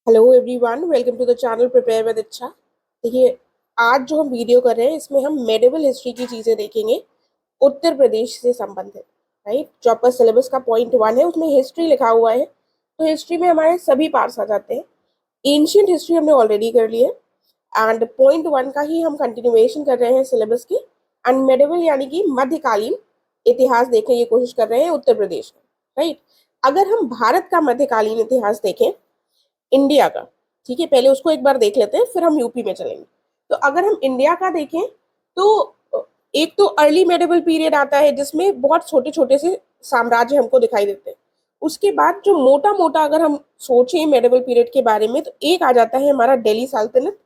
Hello everyone, welcome to the channel prepare with Ichha. देखिए, आज जो हम वीडियो कर रहे हैं इसमें हम मेडिवल हिस्ट्री की चीज़ें देखेंगे उत्तर प्रदेश से संबंधित। राइट, जो आपका सिलेबस का पॉइंट 1 है उसमें हिस्ट्री लिखा हुआ है, तो हिस्ट्री में हमारे सभी पार्ट्स आ जाते हैं। एंशियंट हिस्ट्री हमने ऑलरेडी कर ली है एंड पॉइंट 1 का ही हम कंटिन्यूएशन कर रहे हैं सिलेबस की। एंड मेडिवल यानी कि मध्यकालीन इतिहास देखने की कोशिश कर रहे हैं उत्तर प्रदेश का। राइट, अगर हम भारत का मध्यकालीन इतिहास देखें, इंडिया का, ठीक है, पहले उसको एक बार देख लेते हैं फिर हम यूपी में चलेंगे। तो अगर हम इंडिया का देखें तो एक तो अर्ली मेडिवल पीरियड आता है जिसमें बहुत छोटे छोटे से साम्राज्य हमको दिखाई देते हैं। उसके बाद जो मोटा मोटा अगर हम सोचें मेडिवल पीरियड के बारे में, तो एक आ जाता है हमारा दिल्ली सल्तनत,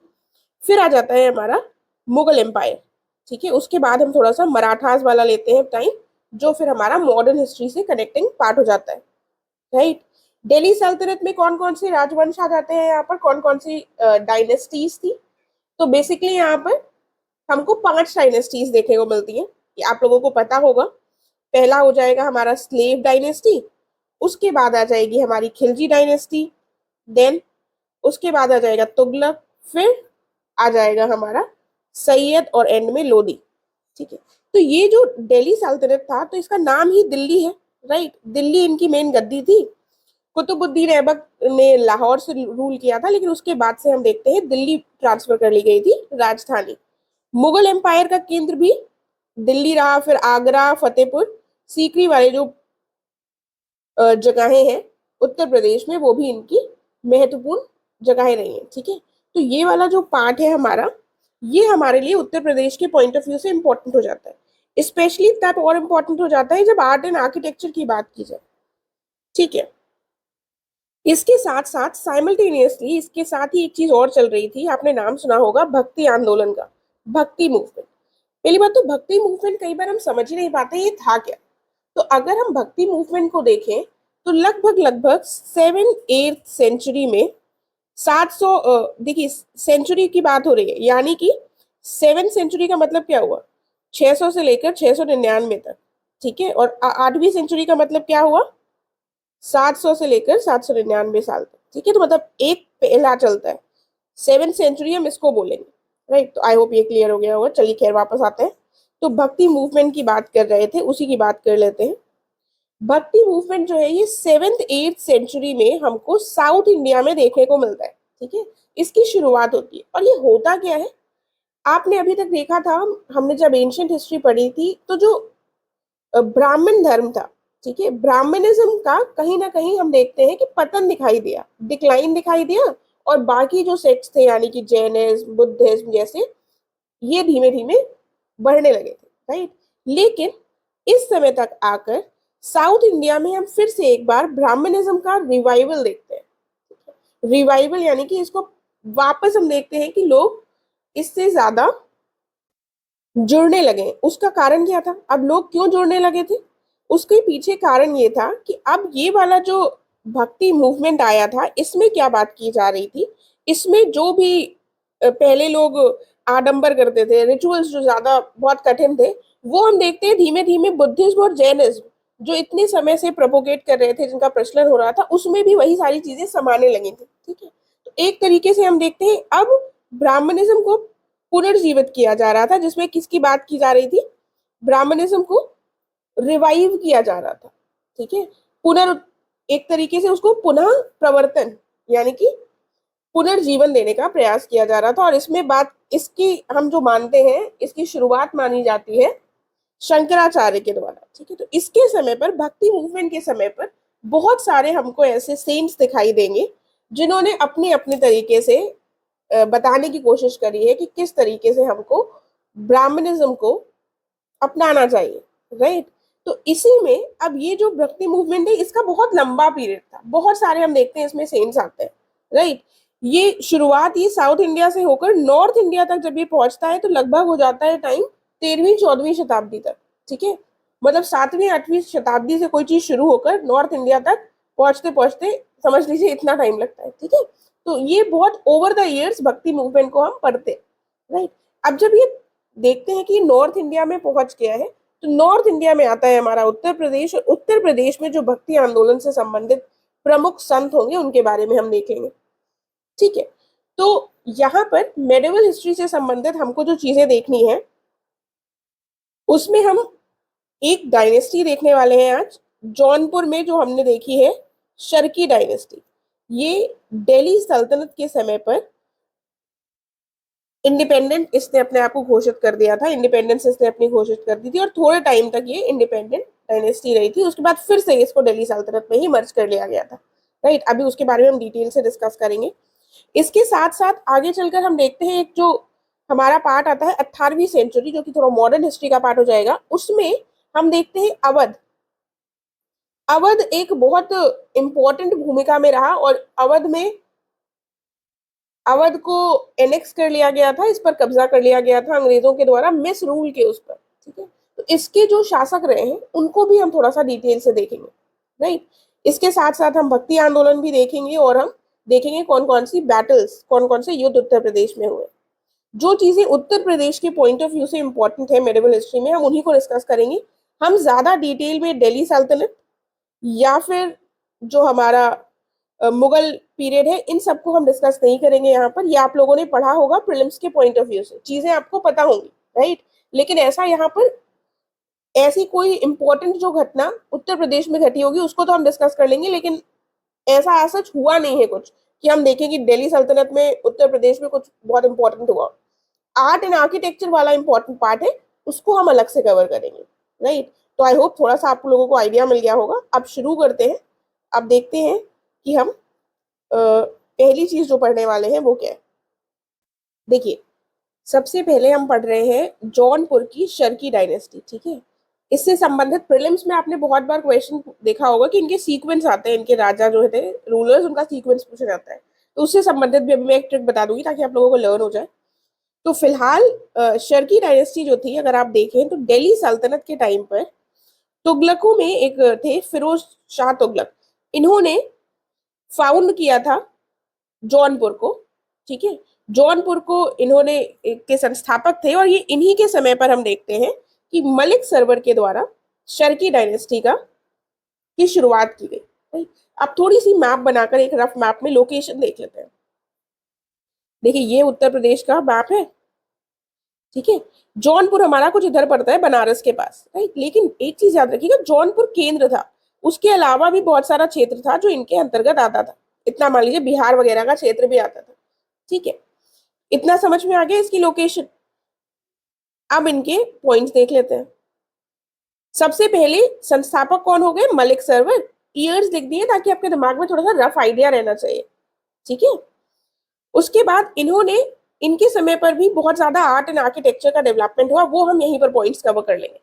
फिर आ जाता है हमारा मुगल एम्पायर। ठीक है, उसके बाद हम थोड़ा सा मराठास वाला लेते हैं टाइम, जो फिर हमारा मॉडर्न हिस्ट्री से कनेक्टिंग पार्ट हो जाता है। राइट, दिल्ली सल्तनत में कौन कौन से राजवंश आ जाते हैं, यहाँ पर कौन कौन सी डायनेस्टीज थी। तो बेसिकली यहाँ पर हमको 5 डायनेस्टीज देखने को मिलती हैं, ये आप लोगों को पता होगा। पहला हो जाएगा हमारा स्लेव डायनेस्टी, उसके बाद आ जाएगी हमारी खिलजी डायनेस्टी, देन उसके बाद आ जाएगा तुगलक, फिर आ जाएगा हमारा सैयद और एंड में लोधी। ठीक है, तो ये जो दिल्ली सल्तनत था तो इसका नाम ही दिल्ली है। राइट, दिल्ली इनकी मेन गद्दी थी। कुतुबुद्दीन ऐबक ने लाहौर से रूल किया था, लेकिन उसके बाद से हम देखते हैं दिल्ली ट्रांसफर कर ली गई थी राजधानी। मुगल एम्पायर का केंद्र भी दिल्ली रहा, फिर आगरा, फतेहपुर सीकरी वाले जो जगहें हैं उत्तर प्रदेश में, वो भी इनकी महत्वपूर्ण जगहें रही हैं। ठीक है, तो ये वाला जो पार्ट है हमारा, ये हमारे लिए उत्तर प्रदेश के पॉइंट ऑफ व्यू से इंपॉर्टेंट हो जाता है। स्पेशली तब और इम्पोर्टेंट हो जाता है जब आर्ट एंड आर्किटेक्चर की बात की जाए। ठीक है, इसके साथ साथ साइमल्टेनियसली इसके साथ ही एक चीज और चल रही थी, आपने नाम सुना होगा भक्ति आंदोलन का, भक्ति मूवमेंट। पहली बात तो भक्ति मूवमेंट कई बार हम समझ ही नहीं पाते ये था क्या। तो अगर हम भक्ति मूवमेंट को देखें तो लगभग लगभग 7-8 सेंचुरी में 700, देखिए सेंचुरी की बात हो रही है, यानी कि 7 सेंचुरी का मतलब क्या हुआ, 600 से लेकर 699 तक। ठीक है, और 8वीं सेंचुरी का मतलब क्या हुआ, 700 से लेकर 799 साल तक। ठीक है, तो मतलब एक पहला चलता है, 7 सेंचुरी हम इसको बोलेंगे। राइट, तो आई होप ये क्लियर हो गया होगा। चलिए खैर वापस आते हैं। तो भक्ति मूवमेंट की बात कर रहे थे, उसी की बात कर लेते हैं। भक्ति मूवमेंट जो है ये 7th-8th सेंचुरी में हमको साउथ इंडिया में देखने को मिलता है। ठीक है, इसकी शुरुआत होती है। और ये होता क्या है, आपने अभी तक देखा था, हमने जब एंशियंट हिस्ट्री पढ़ी थी, तो जो ब्राह्मण धर्म था, ठीक है, ब्राह्मणिज्म का कहीं ना कहीं हम देखते हैं कि पतन दिखाई दिया, डिक्लाइन दिखाई दिया। और बाकी जो सेक्ट्स थे यानी कि जैनिज्म, बुद्धिज्म जैसे, ये धीमे धीमे बढ़ने लगे थे। राइट, लेकिन इस समय तक आकर साउथ इंडिया में हम फिर से एक बार ब्राह्मणिज्म का रिवाइवल देखते हैं। रिवाइवल यानी कि इसको वापस हम देखते हैं कि लोग इससे ज्यादा जुड़ने लगे। उसका कारण क्या था, अब लोग क्यों जुड़ने लगे थे, उसके पीछे कारण ये था कि अब ये वाला जो भक्ति मूवमेंट आया था, इसमें क्या बात की जा रही थी, इसमें जो भी पहले लोग आडंबर करते थे, रिचुअल्स जो ज्यादा बहुत कठिन थे, वो हम देखते हैं धीमे धीमे बुद्धिज्म और जैनिज्म जो इतने समय से प्रोपोगेट कर रहे थे, जिनका प्रचलन हो रहा था, उसमें भी वही सारी चीजें समाने लगी थी। ठीक है, तो एक तरीके से हम देखते हैं अब ब्राह्मणिज्म को पुनर्जीवित किया जा रहा था, जिसमें किसकी बात की जा रही थी, ब्राह्मणिज्म को रिवाइव किया जा रहा था। ठीक है, पुनर् एक तरीके से उसको पुनः प्रवर्तन यानी कि पुनर्जीवन देने का प्रयास किया जा रहा था। और इसमें बात इसकी हम जो मानते हैं, इसकी शुरुआत मानी जाती है शंकराचार्य के द्वारा। ठीक है, तो इसके समय पर, भक्ति मूवमेंट के समय पर, बहुत सारे हमको ऐसे सेंट्स दिखाई देंगे जिन्होंने अपने अपने तरीके से बताने की कोशिश करी है कि किस तरीके से हमको ब्राह्मणिज्म को अपनाना चाहिए। राइट, तो इसी में अब ये जो भक्ति मूवमेंट है इसका बहुत लंबा पीरियड था, बहुत सारे हम देखते हैं इसमें सेंट्स आते हैं। राइट, ये शुरुआत ये साउथ इंडिया से होकर नॉर्थ इंडिया तक जब ये पहुंचता है तो लगभग हो जाता है टाइम 13वीं-14वीं शताब्दी तक। ठीक है, मतलब 7वीं-8वीं शताब्दी से कोई चीज शुरू होकर नॉर्थ इंडिया तक पहुंचते पहुंचते समझ लीजिए इतना टाइम लगता है। ठीक है, तो ये बहुत ओवर द इयर्स भक्ति मूवमेंट को हम पढ़ते हैं। राइट, अब जब ये देखते हैं कि नॉर्थ इंडिया में पहुंच गया है, तो नॉर्थ इंडिया में आता है हमारा उत्तर प्रदेश। और उत्तर प्रदेश में जो भक्ति आंदोलन से संबंधित प्रमुख संत होंगे उनके बारे में हम देखेंगे। ठीक है। तो यहाँ पर मेडिवल हिस्ट्री से संबंधित हमको जो चीजें देखनी है उसमें हम एक डायनेस्टी देखने वाले हैं आज। जौनपुर में जो हमने देखी है शर्की डायनेस्टी, ये दिल्ली सल्तनत के समय पर इंडिपेंडेंट इसने अपने आप को घोषित कर दिया था, इंडिपेंडेंस इसने अपनी घोषित कर दी थी और थोड़े टाइम तक ये इंडिपेंडेंट डायनेस्टी रही थी। उसके बाद फिर से इसको दिल्ली सल्तनत में ही मर्ज कर लिया गया था। राइट, अभी उसके बारे में हम डिटेल से डिस्कस करेंगे। इसके साथ साथ आगे चलकर हम देखते हैं एक जो हमारा पार्ट आता है 18वीं सेंचुरी, जो कि थोड़ा मॉडर्न हिस्ट्री का पार्ट हो जाएगा। उसमें हम देखते हैं अवध। अवध एक बहुत इंपॉर्टेंट भूमिका में रहा और अवध को एनेक्स कर लिया गया था, इस पर कब्जा कर लिया गया था अंग्रेजों के द्वारा, मिस रूल के उस पर। ठीक है, तो इसके जो शासक रहे हैं उनको भी हम थोड़ा सा डिटेल से देखेंगे। राइट, इसके साथ साथ हम भक्ति आंदोलन भी देखेंगे और हम देखेंगे कौन कौन सी बैटल्स, कौन कौन से युद्ध उत्तर प्रदेश में हुए। जो चीजें उत्तर प्रदेश के पॉइंट ऑफ व्यू से इंपॉर्टेंट है मेडिवल हिस्ट्री में, हम उन्हीं को डिस्कस करेंगे। हम ज्यादा डिटेल में दिल्ली सल्तनत या फिर जो हमारा मुगल पीरियड है, इन सबको हम डिस्कस नहीं करेंगे यहाँ पर। ये आप लोगों ने पढ़ा होगा प्रीलिम्स के पॉइंट ऑफ व्यू से, चीजें आपको पता होंगी। राइट, लेकिन ऐसा यहाँ पर ऐसी कोई इंपॉर्टेंट जो घटना उत्तर प्रदेश में घटी होगी उसको तो हम डिस्कस कर लेंगे, लेकिन ऐसा सच हुआ नहीं है कुछ कि हम देखें कि दिल्ली सल्तनत में उत्तर प्रदेश में कुछ बहुत इंपॉर्टेंट हुआ। आर्ट एंड आर्किटेक्चर वाला इंपॉर्टेंट पार्ट है, उसको हम अलग से कवर करेंगे। राइट, तो आई होप थोड़ा सा आप लोगों को आइडिया मिल गया होगा। अब शुरू करते हैं। अब देखते हैं कि हम पहली चीज जो पढ़ने वाले हैं वो क्या है। देखिए, सबसे पहले हम पढ़ रहे हैं जौनपुर की शर्की डायनेस्टी। ठीक है, इससे संबंधित प्रीलिम्स में आपने बहुत बार क्वेश्चन देखा होगा कि इनके सीक्वेंस आते हैं, इनके राजा जो थे रूलर्स, उनका सीक्वेंस पूछा जाता है। तो उससे संबंधित भी अभी मैं एक ट्रिक बता दूंगी ताकि आप लोगों को लर्न हो जाए। तो फिलहाल शर्की डायनेस्टी जो थी, अगर आप देखें तो दिल्ली सल्तनत के टाइम पर तुगलकों में एक थे फिरोज शाह तुगलक। इन्होंने फाउंड किया था जौनपुर को। ठीक है, जौनपुर को इन्होंने के संस्थापक थे और ये इन्हीं के समय पर हम देखते हैं कि मलिक सरवर के द्वारा शर्की डायनेस्टी का की शुरुआत की गई। राइट, अब थोड़ी सी मैप बनाकर एक रफ मैप में लोकेशन देख लेते हैं। देखिए, ये उत्तर प्रदेश का मैप है। ठीक है, जौनपुर हमारा कुछ इधर पड़ता है बनारस के पास। राइट, लेकिन एक चीज याद रखिएगा, जौनपुर केंद्र था, उसके अलावा भी बहुत सारा क्षेत्र था जो इनके अंतर्गत आता था। इतना मान लीजिए बिहार वगैरह का क्षेत्र भी आता था। ठीक है, इतना समझ में आ गया इसकी लोकेशन। अब इनके पॉइंट्स देख लेते हैं। सबसे पहले संस्थापक कौन हो गए? मलिक सरवर। ईयर्स लिख दिए ताकि आपके दिमाग में थोड़ा सा रफ आइडिया रहना चाहिए। ठीक है, उसके बाद इन्होंने, इनके समय पर भी बहुत ज्यादा आर्ट एंड आर्किटेक्चर का डेवलपमेंट हुआ, वो हम यहीं पर पॉइंट्स कवर कर लेंगे।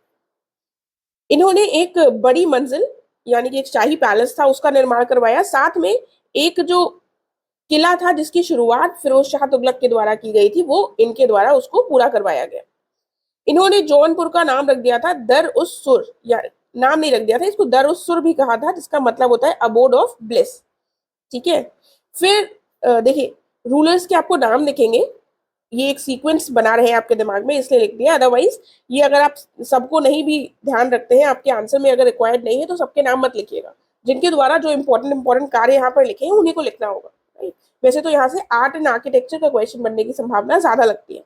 इन्होंने एक बड़ी मंजिल यानी कि एक शाही पैलेस था उसका निर्माण करवाया, साथ में एक जो किला था जिसकी शुरुआत फिरोज शाह तुगलक के द्वारा की गई थी, वो इनके द्वारा उसको पूरा करवाया गया। इन्होंने जौनपुर का नाम रख दिया था दर उस सुर, या नाम नहीं रख दिया था इसको, दर उस सुर भी कहा था, जिसका मतलब होता है अबोर्ड ऑफ ब्लिस। ठीक है, फिर देखिए रूलर्स के आपको नाम लिखेंगे, ये एक सीक्वेंस बना रहे हैं आपके दिमाग में इसलिए लिख दिया। अदरवाइज ये अगर आप सबको नहीं भी ध्यान रखते हैं, आपके आंसर में अगर रिक्वायर्ड नहीं है तो सबके नाम मत लिखिएगा। जिनके द्वारा जो इंपॉर्टेंट कार्य यहाँ पर लिखे हैं उन्हीं को लिखना होगा। राइट, वैसे तो यहाँ से आर्ट एंड आर्किटेक्चर का क्वेश्चन बनने की संभावना ज्यादा लगती है।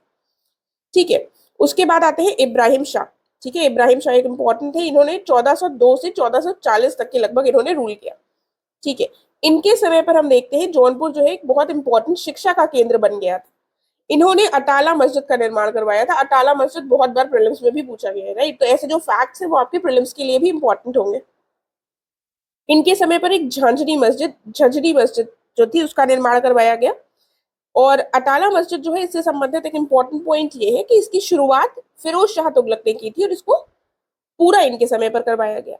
ठीक है, उसके बाद आते हैं इब्राहिम शाह। ठीक है, इब्राहिम शाह एक इंपॉर्टेंट थे, इन्होंने 1402 से 1440 तक के लगभग इन्होंने रूल किया। ठीक है, इनके समय पर हम देखते हैं जौनपुर जो है एक बहुत इंपॉर्टेंट शिक्षा का केंद्र बन गया था। इन्होंने अटाला मस्जिद का निर्माण करवाया था। अटाला मस्जिद बहुत बार प्रीलिम्स में भी पूछा गया है। राइट, तो ऐसे जो फैक्ट्स है वो आपके प्रीलिम्स के लिए भी इंपॉर्टेंट होंगे। इनके समय पर एक झंझरी मस्जिद जो थी उसका निर्माण करवाया गया। और अटाला मस्जिद जो है, इससे संबंधित एक इंपॉर्टेंट पॉइंट ये है कि इसकी शुरुआत फिरोज शाह तुगलक ने की थी और इसको पूरा इनके समय पर करवाया गया।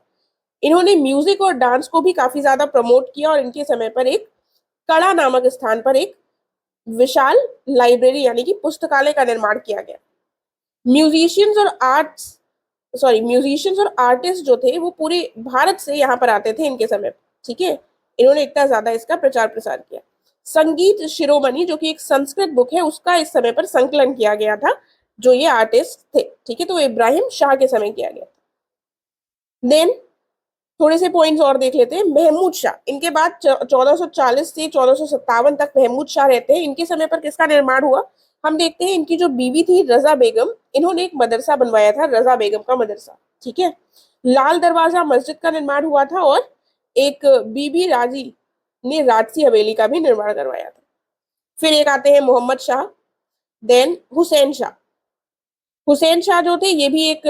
इन्होंने म्यूजिक और डांस को भी काफी ज्यादा प्रमोट किया और इनके समय पर एक कड़ा नामक स्थान पर एक विशाल लाइब्रेरी यानी कि पुस्तकालय का निर्माण किया गया। म्यूजिशियंस और म्यूजिशियंस और आर्टिस्ट जो थे वो पूरे भारत से यहाँ पर आते थे इनके समय। ठीक है, इन्होंने इतना ज्यादा इसका प्रचार प्रसार किया। संगीत शिरोमणि जो कि एक संस्कृत बुक है, उसका इस समय पर संकलन किया गया था, जो ये आर्टिस्ट थे। ठीक है, तो इब्राहिम शाह के समय किया गया। देन थोड़े से पॉइंट्स और देख लेते हैं। महमूद शाह, इनके बाद 1440 से 1457 तक महमूद शाह रहते हैं। इनके समय पर किसका निर्माण हुआ? हम देखते हैं इनकी जो बीवी थी रजा बेगम, इन्होंने एक मदरसा बनवाया था, रजा बेगम का मदरसा, ठीक है। लाल दरवाजा मस्जिद का निर्माण हुआ था, और एक बीबी राजी ने राजसी हवेली का भी निर्माण करवाया था। फिर एक आते हैं मोहम्मद शाह, देन हुसैन शाह। हुसैन शाह जो थे ये भी एक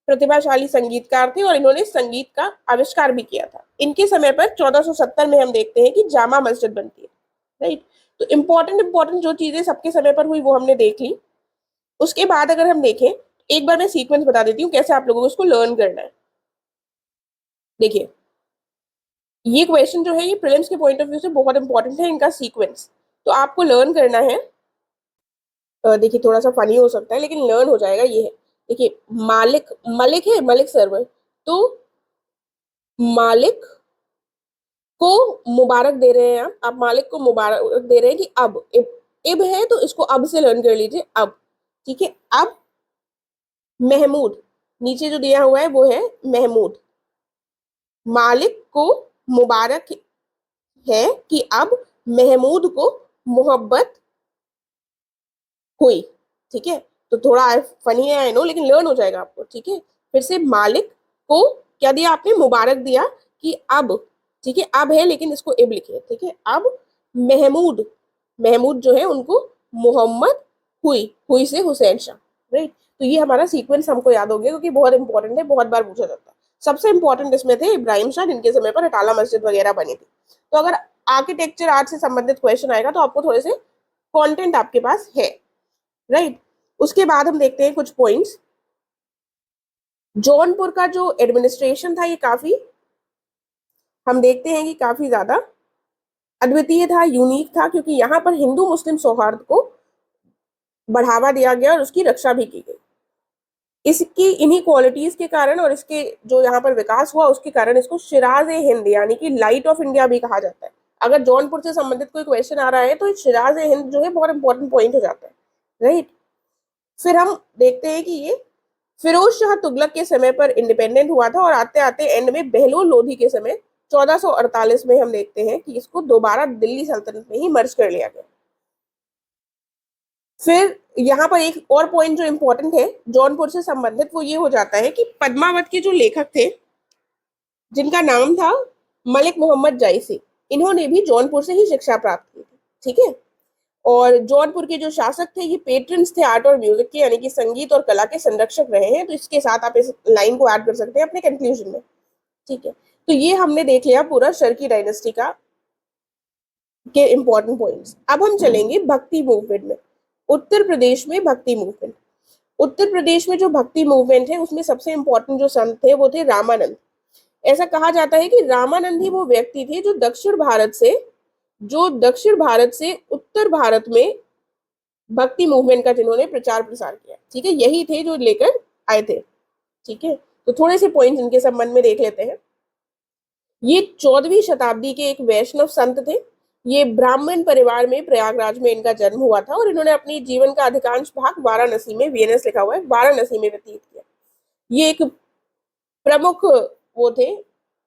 प्रतिभाशाली संगीतकार थे, और इन्होंने संगीत का आविष्कार भी किया था। इनके समय पर 1470 में हम देखते हैं कि जामा मस्जिद बनती है, राइट। तो इम्पोर्टेंट इम्पोर्टेंट जो चीजें सबके समय पर हुई वो हमने देख ली। उसके बाद अगर हम देखें, एक बार मैं सीक्वेंस बता देती हूँ कैसे आप लोगों को इसको लर्न करना है। देखिए, ये क्वेश्चन जो है ये प्रीलिम्स के पॉइंट ऑफ व्यू से बहुत इंपॉर्टेंट है, इनका सीक्वेंस। तो आपको लर्न करना है। देखिए, थोड़ा सा फनी हो सकता है लेकिन लर्न हो जाएगा। ये है, देखिए, मालिक, मलिक है, मलिक सर्वर। तो मालिक को मुबारक दे रहे हैं आप मालिक को मुबारक दे रहे हैं कि अब इब है तो इसको अब से लर्न कर लीजिए, अब, ठीक है। अब महमूद, नीचे जो दिया हुआ है वो है महमूद। मालिक को मुबारक है कि अब महमूद को मोहब्बत हुई, ठीक है। तो थोड़ा फनी है आई नो, लेकिन लर्न हो जाएगा आपको, ठीक है। फिर से मालिक को क्या दिया आपने? मुबारक दिया कि अब, ठीक है, अब है लेकिन इसको इब लिखे, ठीक है। अब महमूद, महमूद जो है उनको मोहम्मद हुई, हुई से हुसैन शाह, राइट। तो ये हमारा सीक्वेंस हमको याद हो गया क्योंकि बहुत इंपॉर्टेंट है, बहुत बार पूछा जाता है। सबसे इंपॉर्टेंट इसमें थे इब्राहिम शाह, जिनके समय पर अटाला मस्जिद वगैरह बनी थी। तो अगर आर्किटेक्चर आर्ट से संबंधित क्वेश्चन आएगा तो आपको थोड़े से कंटेंट आपके पास है, राइट। उसके बाद हम देखते हैं कुछ पॉइंट्स। जौनपुर का जो एडमिनिस्ट्रेशन था ये काफी, हम देखते हैं कि काफी ज्यादा अद्वितीय था, यूनिक था, क्योंकि यहाँ पर हिंदू मुस्लिम सौहार्द को बढ़ावा दिया गया और उसकी रक्षा भी की गई। इसकी इन्हीं क्वालिटीज के कारण और इसके जो यहाँ पर विकास हुआ उसके कारण इसको शिराज ए हिंद यानी कि लाइट ऑफ इंडिया भी कहा जाता है। अगर जौनपुर से संबंधित कोई क्वेश्चन आ रहा है तो शिराज ए हिंद जो है बहुत इंपॉर्टेंट पॉइंट हो जाता है, राइट। फिर हम देखते हैं कि ये फिरोज शाह तुगलक के समय पर इंडिपेंडेंट हुआ था, और आते आते एंड में बहलोल लोधी के समय 1448 में हम देखते हैं कि इसको दोबारा दिल्ली सल्तनत में ही मर्ज कर लिया गया। फिर यहाँ पर एक और पॉइंट जो इंपॉर्टेंट है जौनपुर से संबंधित वो ये हो जाता है कि पद्मावत के जो लेखक थे जिनका नाम था मलिक मोहम्मद जायसी, इन्होंने भी जौनपुर से ही शिक्षा प्राप्त की थी, ठीक है। और जौनपुर के जो शासक थे ये पेट्रन्स थे आर्ट और म्यूजिक के, यानी कि संगीत और कला के संरक्षक रहे हैं। तो इसके साथ आप इस लाइन को ऐड कर सकते हैं अपने कंक्लूजन में, ठीक है। तो ये हमने देख लिया पूरा शर्की डायनेस्टी का के इंपॉर्टेंट पॉइंट्स। अब हम चलेंगे भक्ति मूवमेंट में। उत्तर प्रदेश में भक्ति मूवमेंट, उत्तर प्रदेश में जो भक्ति मूवमेंट है उसमें सबसे इंपॉर्टेंट जो संत थे वो थे रामानंद। ऐसा कहा जाता है कि रामानंद ही वो व्यक्ति थे जो दक्षिण भारत से उत्तर भारत में भक्ति मूवमेंट का जिन्होंने प्रचार प्रसार किया, ठीक है। यही थे जो लेकर आए थे, ठीक है। तो थोड़े से पॉइंट्स इनके संबंध में देख लेते हैं। ये 14वीं शताब्दी के एक वैष्णव संत थे। ये ब्राह्मण परिवार में प्रयागराज में इनका जन्म हुआ था, और इन्होंने अपनी जीवन का अधिकांश भाग वाराणसी में, वीएनएस लिखा हुआ है, वाराणसी में व्यतीत किया। ये एक प्रमुख वो थे,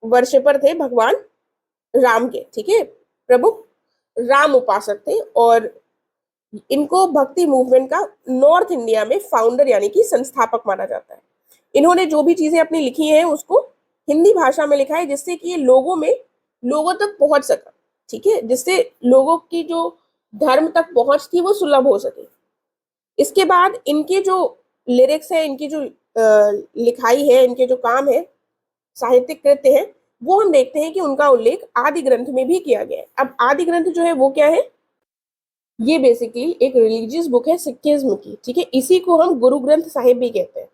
वर्शिपर थे भगवान राम के, ठीक है, प्रमुख राम उपासक थे। और इनको भक्ति मूवमेंट का नॉर्थ इंडिया में फाउंडर यानी कि संस्थापक माना जाता है। इन्होंने जो भी चीजें अपनी लिखी हैं उसको हिंदी भाषा में लिखा है, जिससे कि ये लोगों तक पहुंच सका, ठीक है, जिससे लोगों की जो धर्म तक पहुंच थी वो सुलभ हो सके। इसके बाद इनके जो लिरिक्स है, इनकी जो लिखाई है, इनके जो काम है, साहित्यिक कृत्य है, वो हम देखते हैं कि उनका उल्लेख आदि ग्रंथ में भी किया गया है। अब आदि ग्रंथ जो है वो क्या है? ये बेसिकली एक रिलीजियस बुक है सिखिज्म की, ठीक है। इसी को हम गुरु ग्रंथ साहिब भी कहते हैं।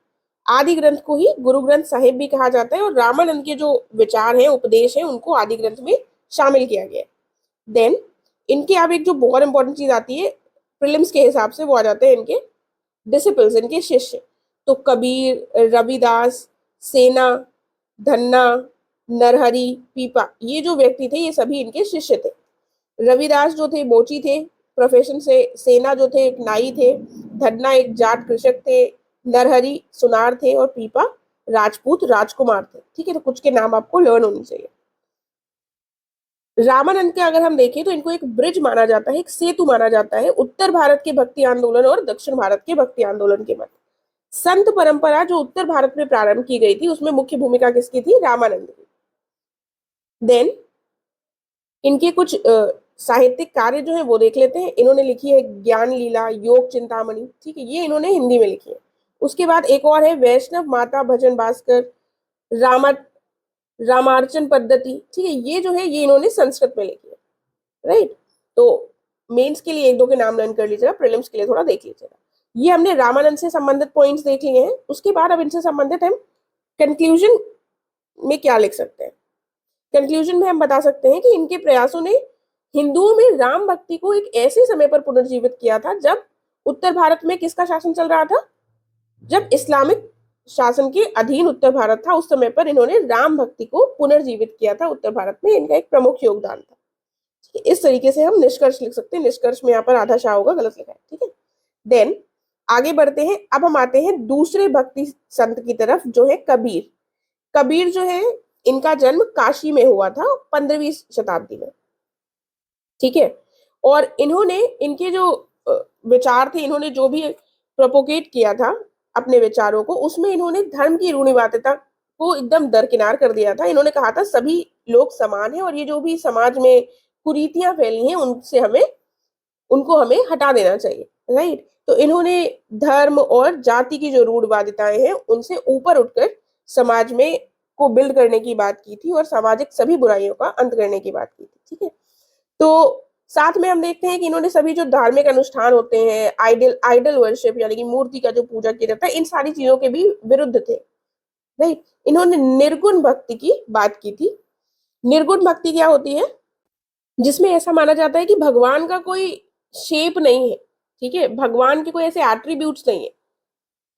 आदि ग्रंथ को ही गुरु ग्रंथ साहिब भी कहा जाता है, और रामानंद के जो विचार हैं, उपदेश हैं, उनको आदि ग्रंथ में शामिल किया गया है। देन इनके अब एक जो बहुत इंपॉर्टेंट चीज आती है प्रीलिम्स के हिसाब से, वो आ जाते हैं इनके डिसिपल्स, इनके शिष्य। तो कबीर, रविदास, सेना, धन्ना, नरहरि, पीपा, ये जो व्यक्ति थे ये सभी इनके शिष्य थे। रविदास जो थे मोची थे प्रोफेशन से, सेना जो थे एक नाई थे, धन्ना एक जाट कृषक थे, नरहरि सुनार थे, और पीपा राजपूत राजकुमार थे। ठीक है, तो कुछ के नाम आपको लर्न होने चाहिए। रामानंद के अगर हम देखें तो इनको एक ब्रिज माना जाता है, एक सेतु माना जाता है उत्तर भारत के भक्ति आंदोलन और दक्षिण भारत के भक्ति आंदोलन के मध्य। संत परंपरा जो उत्तर भारत में प्रारंभ की गई थी उसमें मुख्य भूमिका किसकी थी? रामानंद की। देन इनके कुछ साहित्यिक कार्य जो है वो देख लेते हैं। इन्होंने लिखी है ज्ञान लीला, योग चिंतामणि। ठीक है, ये इन्होंने हिंदी में लिखी है। उसके बाद एक और है वैष्णव माता भजन भास्कर, रामा रामार्चन पद्धति। ठीक है, ये जो है ये इन्होंने संस्कृत में लिखी है। राइट, तो मेंस के लिए एक दो के नाम लर्न कर लीजिएगा, प्रीलिम्स के लिए थोड़ा देख लीजिएगा। ये हमने रामानंद से संबंधित पॉइंट्स देख लिए हैं। उसके बाद अब इनसे संबंधित हम कंक्लूजन में क्या लिख सकते हैं। कंक्लूजन में हम बता सकते हैं कि इनके प्रयासों ने हिंदुओं में राम भक्ति को एक ऐसे समय पर पुनर्जीवित किया था जब उत्तर भारत में किसका शासन चल रहा था? जब इस्लामिक शासन के अधीन उत्तर भारत था, उस समय पर इन्होंने राम भक्ति को पुनर्जीवित किया था उत्तर भारत में। इनका एक प्रमुख योगदान था। इस तरीके से हम निष्कर्ष लिख सकते हैं। निष्कर्ष में यहाँ पर आधा शाह होगा, गलत लिखा है। ठीक है, देन आगे बढ़ते हैं। अब हम आते हैं दूसरे भक्ति संत की तरफ, जो है कबीर। कबीर जो है इनका जन्म काशी में हुआ था 15वीं शताब्दी में। ठीक है, और इन्होंने इनके जो विचार थे, इन्होंने जो भी प्रोपोगेट किया था अपने विचारों को, उसमें इन्होंने धर्म की रूढ़िवादिता को एकदम दरकिनार कर दिया था। इन्होंने कहा था सभी लोग समान हैं और ये जो भी समाज में कुरीतियां फैली हैं उनको हमें हटा देना चाहिए। राइट, तो इन्होंने धर्म और जाति की जो रूढ़िवादिताएं हैं उनसे ऊपर उठकर समाज में को बिल्ड करने की बात की थी और सामाजिक सभी बुराइयों का अंत करने की बात की थी। ठीक है, तो साथ में हम देखते हैं कि इन्होंने सभी जो धार्मिक अनुष्ठान होते हैं, आइडल वर्शिप यानी कि मूर्ति का जो पूजा किया जाता है, इन सारी चीजों के भी विरुद्ध थे। राइट, इन्होंने निर्गुण भक्ति की बात की थी। निर्गुण भक्ति क्या होती है? जिसमें ऐसा माना जाता है कि भगवान का कोई शेप नहीं है। ठीक है, भगवान के कोई ऐसे एट्रीब्यूट्स नहीं है।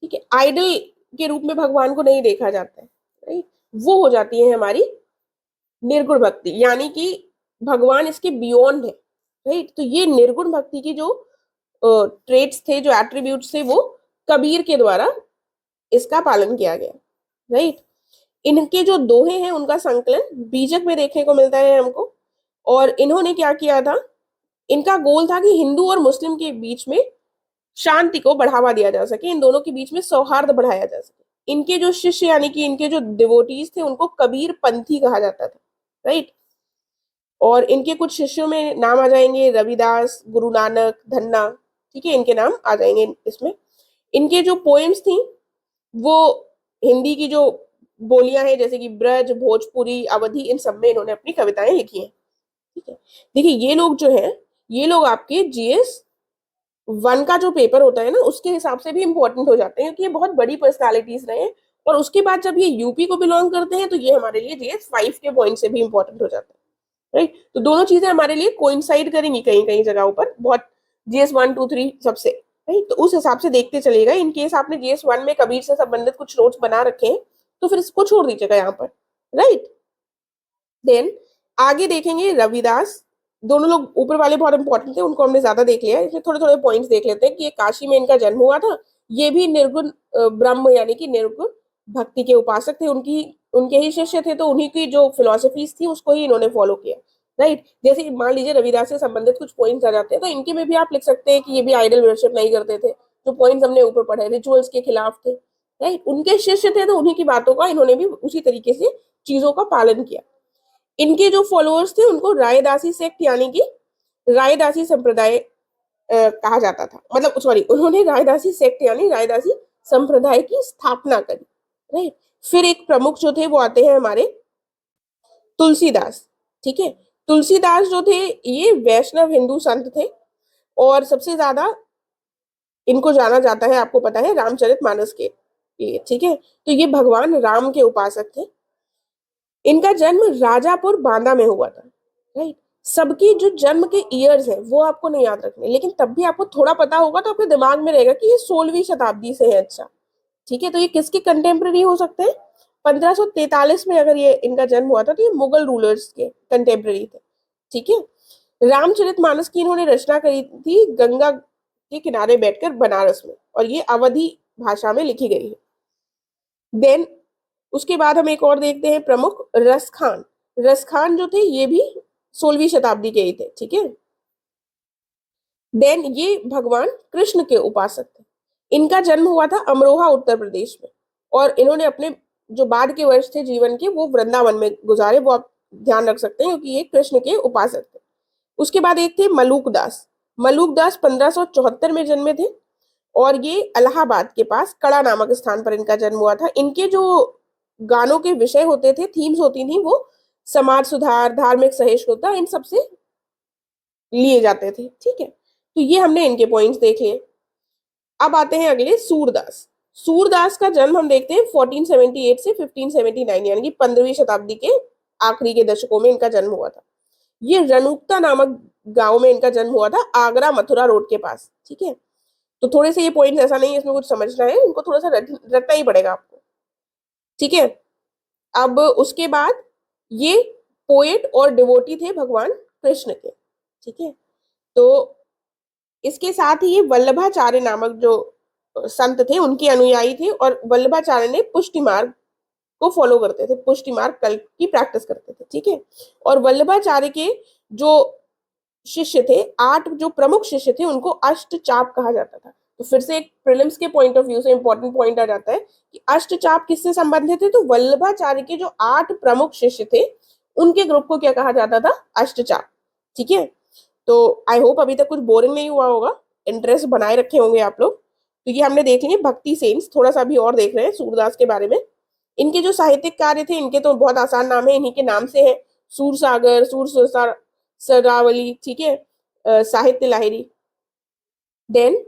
ठीक है, आइडल के रूप में भगवान को नहीं देखा जाता है। राइट, वो हो जाती है हमारी निर्गुण भक्ति, यानी कि भगवान इसके बियॉन्ड है। राइट, तो ये निर्गुण भक्ति की जो ट्रेट्स थे, जो एट्रीब्यूट्स थे, वो कबीर के द्वारा इसका पालन किया गया। राइट, इनके जो दोहे हैं उनका संकलन बीजक में देखने को मिलता है हमको। और इन्होंने क्या किया था? इनका गोल था कि हिंदू और मुस्लिम के बीच में शांति को बढ़ावा दिया जा सके, इन दोनों के बीच में सौहार्द बढ़ाया जा सके। इनके जो शिष्य यानी कि इनके जो डिवोटीज थे उनको कबीर पंथी कहा जाता था। राइट, और इनके कुछ शिष्यों में नाम आ जाएंगे रविदास, गुरु नानक, धन्ना। ठीक है, इनके नाम आ जाएंगे इसमें। इनके जो पोएम्स थी वो हिंदी की जो बोलियां हैं जैसे कि ब्रज, भोजपुरी, अवधी, इन सब में इन्होंने अपनी कविताएं लिखी हैं। ठीक है, देखिए ये लोग जो हैं, ये लोग आपके जीएस 1 का जो पेपर होता है ना उसके हिसाब से भी इंपॉर्टेंट हो जाते हैं, क्योंकि ये बहुत बड़ी पर्सनालिटीज रहे हैं। और उसके बाद जब ये यूपी को बिलोंग करते हैं तो ये हमारे लिए जीएस 5 के पॉइंट से भी इंपॉर्टेंट हो जाता है। राइट, तो दोनों चीजें हमारे लिए कोइंसाइड करेंगी कहीं कहीं जगहों पर, बहुत जीएस 1, 2, 3 सबसे। राइट, तो उस हिसाब से देखते चलेगा। इन केस आपने जीएस 1 में कबीर से संबंधित कुछ नोट्स बना रखे हैं तो फिर इसको छोड़ दीजिएगा यहाँ पर। राइट, देन आगे देखेंगे रविदास। दोनों लोग ऊपर वाले बहुत इंपॉर्टेंट थे, उनको हमने ज्यादा देख लिया है, इसलिए थोड़े थोड़े पॉइंट्स देख लेते हैं कि ये काशी में इनका जन्म हुआ था। ये भी निर्गुण ब्रह्म यानी कि निर्गुण भक्ति के उपासक थे। उनके ही शिष्य थे, तो उन्हीं की जो फिलोसफीज थी उसको ही इन्होंने फॉलो किया। राइट, जैसे मान लीजिए रविदास से संबंधित कुछ पॉइंट्स आ जाते हैं तो इनके में भी आप लिख सकते हैं कि ये भी आइडल वर्शिप नहीं करते थे। जो पॉइंट्स हमने ऊपर पढ़े, रिचुअल्स के खिलाफ थे। राइट, उनके शिष्य थे तो उन्हीं की बातों का इन्होंने भी उसी तरीके से चीजों का पालन किया। इनके जो फॉलोअर्स थे उनको रायदासी सेक्ट यानी कि रायदासी संप्रदाय कहा जाता था। मतलब सॉरी, उन्होंने रायदासी सेक्ट यानी रायदासी संप्रदाय की स्थापना करी। राइट, फिर एक प्रमुख जो थे वो आते हैं हमारे तुलसीदास। ठीक है, तुलसीदास जो थे ये वैष्णव हिंदू संत थे और सबसे ज्यादा इनको जाना जाता है, आपको पता है, रामचरितमानस के लिए। ठीक है, तो ये भगवान राम के उपासक थे। इनका जन्म राजापुर बांदा में हुआ था। राइट, सबकी जो जन्म के ईयर्स हैं वो आपको नहीं याद रखने, लेकिन तब भी आपको थोड़ा पता होगा तो आपके दिमाग में रहेगा कि ये 16वीं शताब्दी से है। अच्छा, ठीक है, तो ये किसके कंटेम्प्रेरी हो सकते हैं? 1543 में अगर ये इनका जन्म हुआ था तो ये मुगल रूलर्स के कंटेम्प्रेरी थे। ठीक है, रामचरितमानस की इन्होंने रचना करी थी गंगा के किनारे बैठकर बनारस में, और ये अवधी भाषा में लिखी गई है। देन उसके बाद हम एक और देखते हैं प्रमुख, रस खान। रस खान जो थे ये भी 16वीं शताब्दी के ही थे, ठीक है। देन ये भगवान कृष्ण के उपासक थे। इनका जन्म हुआ था अमरोहा उत्तर प्रदेश में, और इन्होंने अपने जो बाद के वर्ष थे जीवन के वो वृंदावन में गुजारे, वो आप ध्यान रख सकते हैं क्योंकि ये कृष्ण के उपासक थे। उसके बाद एक थे मलूक दास। मलूक दास 1574 में जन्मे थे, और ये इलाहाबाद के पास कड़ा नामक स्थान पर इनका जन्म हुआ था। इनके जो गानों के विषय होते थे, थीम्स होती थी, वो समाज सुधार, धार्मिक सहिष्णुता, इन सब से लिए जाते थे, ठीक है। तो ये हमने इनके पॉइंट्स देख लिए। अब आते हैं अगले, सूरदास। सूरदास का जन्म हम देखते हैं 1478 से 1579, यानी कि 15वीं शताब्दी के आखिरी के दशकों में इनका जन्म हुआ था। ये रनुक्ता नामक गांव में इनका जन्म हुआ था, आगरा मथुरा रोड के पास, ठीक है। तो थोड़े से ये पॉइंट ऐसा नहीं है इसमें कुछ समझना है, इनको थोड़ा सा रटना ही पड़ेगा आपको, ठीक है। अब उसके बाद ये पोएट और डिवोटी थे भगवान कृष्ण के, ठीक है। तो इसके साथ ही ये वल्लभाचार्य नामक जो संत थे उनके अनुयायी थे, और वल्लभाचार्य ने पुष्टि मार्ग को फॉलो करते थे, पुष्टि मार्ग कल्प की प्रैक्टिस करते थे, ठीक है। और वल्लभाचार्य के जो शिष्य थे, 8 जो प्रमुख शिष्य थे, उनको अष्टचाप कहा जाता था। तो फिर से एक प्रीलिम्स के पॉइंट ऑफ व्यू से इंपॉर्टेंट पॉइंट आ जाता है कि अष्टचाप किससे संबंधित थे, तो वल्लभाचार्य के जो 8 प्रमुख शिष्य थे उनके ग्रुप को क्या कहा जाता था, अष्टचाप, ठीक है। तो आई होप अभी तक कुछ बोरिंग नहीं हुआ होगा, इंटरेस्ट बनाए रखे होंगे आप लोग। तो ये हमने देख लिए भक्ति सेन्स, थोड़ा सा अभी और देख रहे हैं सूरदास के बारे में। इनके जो साहित्यिक कार्य थे, इनके तो बहुत आसान नाम है, इन्हीं के नाम से है, सूर सागर, सूर सरावली, ठीक है, साहित्य लाहिरी। देन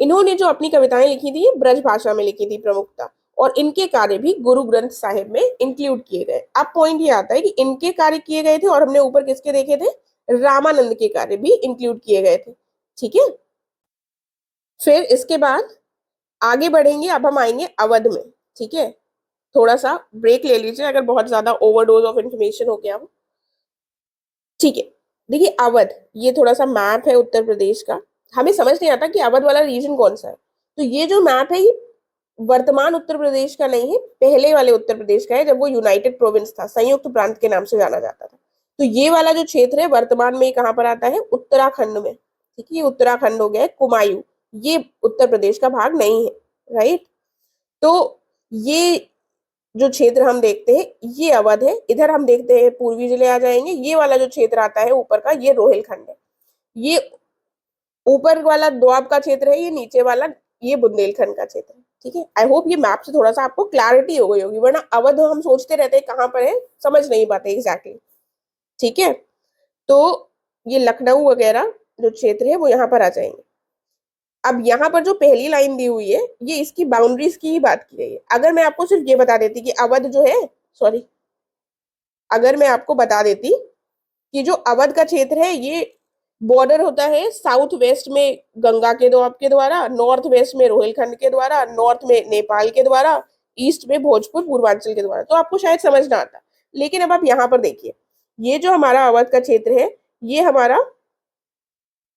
इन्होंने जो अपनी कविताएं लिखी थी ये ब्रज भाषा में लिखी थी प्रमुखता, और इनके कार्य भी गुरु ग्रंथ साहिब में इंक्लूड किए गए। अब पॉइंट ये आता है कि इनके कार्य किए गए थे, और हमने ऊपर किसके देखे थे, रामानंद के कार्य भी इंक्लूड किए गए थे, ठीक है। फिर इसके बाद आगे बढ़ेंगे, अब हम आएंगे अवध में, ठीक है। थोड़ा सा ब्रेक ले लीजिए अगर बहुत ज्यादा ओवरडोज ऑफ इंफॉर्मेशन हो गया हो, ठीक है। देखिए अवध, ये थोड़ा सा मैप है उत्तर प्रदेश का। हमें समझ नहीं आता कि अवध वाला रीजन कौन सा है, तो ये जो मैप है ये वर्तमान उत्तर प्रदेश का नहीं है, पहले वाले उत्तर प्रदेश का है, जब वो यूनाइटेड प्रोविंस था, संयुक्त प्रांत के नाम से जाना जाता था। तो ये वाला जो क्षेत्र है वर्तमान में कहाँ पर आता है, उत्तराखंड में, ठीक है। ये उत्तराखंड हो गया, कुमायूं, ये उत्तर प्रदेश का भाग नहीं है, राइट। तो ये जो क्षेत्र हम देखते हैं ये अवध है। इधर हम देखते हैं पूर्वी जिले आ जाएंगे, ये वाला जो क्षेत्र आता है ऊपर का ये रोहिलखंड है। ये ऊपर वाला दोआब का क्षेत्र है, ये नीचे वाला ये बुंदेलखंड का क्षेत्र है, ठीक है। आई होप ये मैप से थोड़ा सा आपको क्लैरिटी हो गई होगी, वरना अवध हम सोचते रहते हैं कहाँ पर है, समझ नहीं पाते एग्जैक्टली, ठीक है। तो ये लखनऊ वगैरह जो क्षेत्र है वो यहाँ पर आ जाएंगे। अब यहाँ पर जो पहली लाइन दी हुई है ये इसकी बाउंड्रीज की ही बात की गई है। अगर मैं आपको सिर्फ ये बता देती कि अवध जो है, सॉरी, अगर मैं आपको बता देती कि जो अवध का क्षेत्र है ये बॉर्डर होता है साउथ वेस्ट में गंगा के दोआब के द्वारा, नॉर्थ वेस्ट में रोहिलखंड के द्वारा, नॉर्थ में नेपाल के द्वारा, ईस्ट में भोजपुर पूर्वांचल के द्वारा, तो आपको शायद समझ ना आता। लेकिन अब आप यहाँ पर देखिए, ये जो हमारा अवध का क्षेत्र है ये हमारा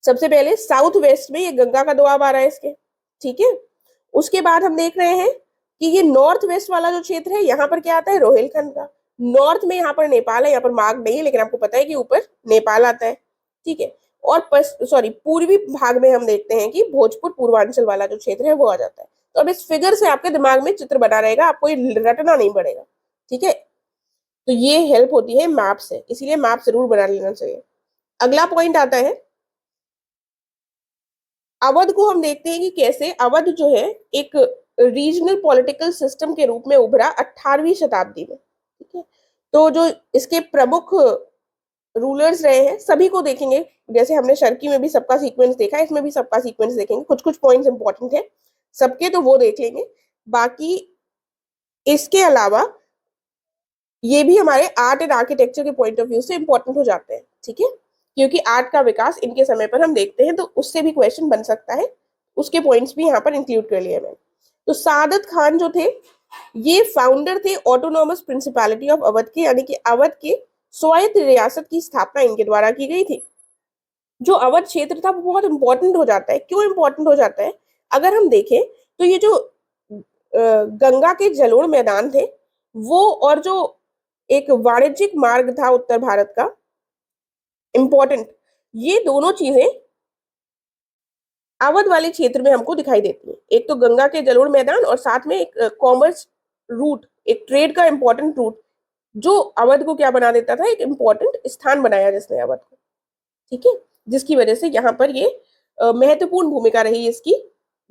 सबसे पहले साउथ वेस्ट में ये गंगा का दोआब आ रहा है इसके, ठीक है। उसके बाद हम देख रहे हैं कि ये नॉर्थ वेस्ट वाला जो क्षेत्र है यहाँ पर क्या आता है, रोहिलखंड का। नॉर्थ में यहाँ पर नेपाल है, यहाँ पर मार्ग नहीं है लेकिन आपको पता है कि ऊपर नेपाल आता है, ठीक है। और सॉरी पूर्वी भाग में हम देखते हैं कि भोजपुर पूर्वांचल वाला जो क्षेत्र है वो आ जाता है। तो अब इस फिगर से आपके दिमाग में चित्र बना रहेगा, आपको ये रटना नहीं पड़ेगा, ठीक है। तो ये हेल्प होती है मैप से, इसीलिए मैप जरूर बना लेना चाहिए। अगला पॉइंट आता है, अवध को हम देखते हैं कि कैसे अवध जो है एक रीजनल पॉलिटिकल सिस्टम के रूप में उभरा 18वीं शताब्दी में, ठीक है। तो जो इसके प्रमुख रूलर्स रहे हैं सभी को देखेंगे, जैसे हमने शर्की में भी सबका सीक्वेंस देखा, इसमें भी सबका सीक्वेंस देखेंगे, कुछ कुछ पॉइंट्स इंपॉर्टेंट है सबके, तो वो देख लेंगे। बाकी इसके अलावा ये भी हमारे आर्ट एंड आर्किटेक्चर के पॉइंट ऑफ व्यू से इंपॉर्टेंट हो जाते हैं, ठीक है, क्योंकि आर्ट का विकास इनके समय पर हम देखते हैं, तो उससे भी क्वेश्चन बन सकता है, उसके पॉइंट्स भी यहाँ पर इंक्लूड कर लिए मैंने। तो सादत खान जो थे ये फाउंडर थे ऑटोनॉमस प्रिंसिपैलिटी ऑफ अवध के, यानी कि अवध के स्वायत्त रियासत की स्थापना इनके द्वारा की गई थी। जो अवध क्षेत्र था वो बहुत इंपॉर्टेंट हो जाता है, क्यों इंपॉर्टेंट हो जाता है, अगर हम देखें तो ये जो गंगा के जलोढ़ मैदान थे वो और जो एक वाणिज्यिक मार्ग था उत्तर भारत का इंपॉर्टेंट, ये दोनों चीजें अवध वाले क्षेत्र में हमको दिखाई देती है। एक तो गंगा के जलोढ़ मैदान और साथ में एक कॉमर्स रूट, एक ट्रेड का इंपॉर्टेंट रूट, जो अवध को क्या बना देता था, एक इंपॉर्टेंट स्थान बनाया जिसने अवध को, ठीक है, जिसकी वजह से यहाँ पर ये महत्वपूर्ण भूमिका रही इसकी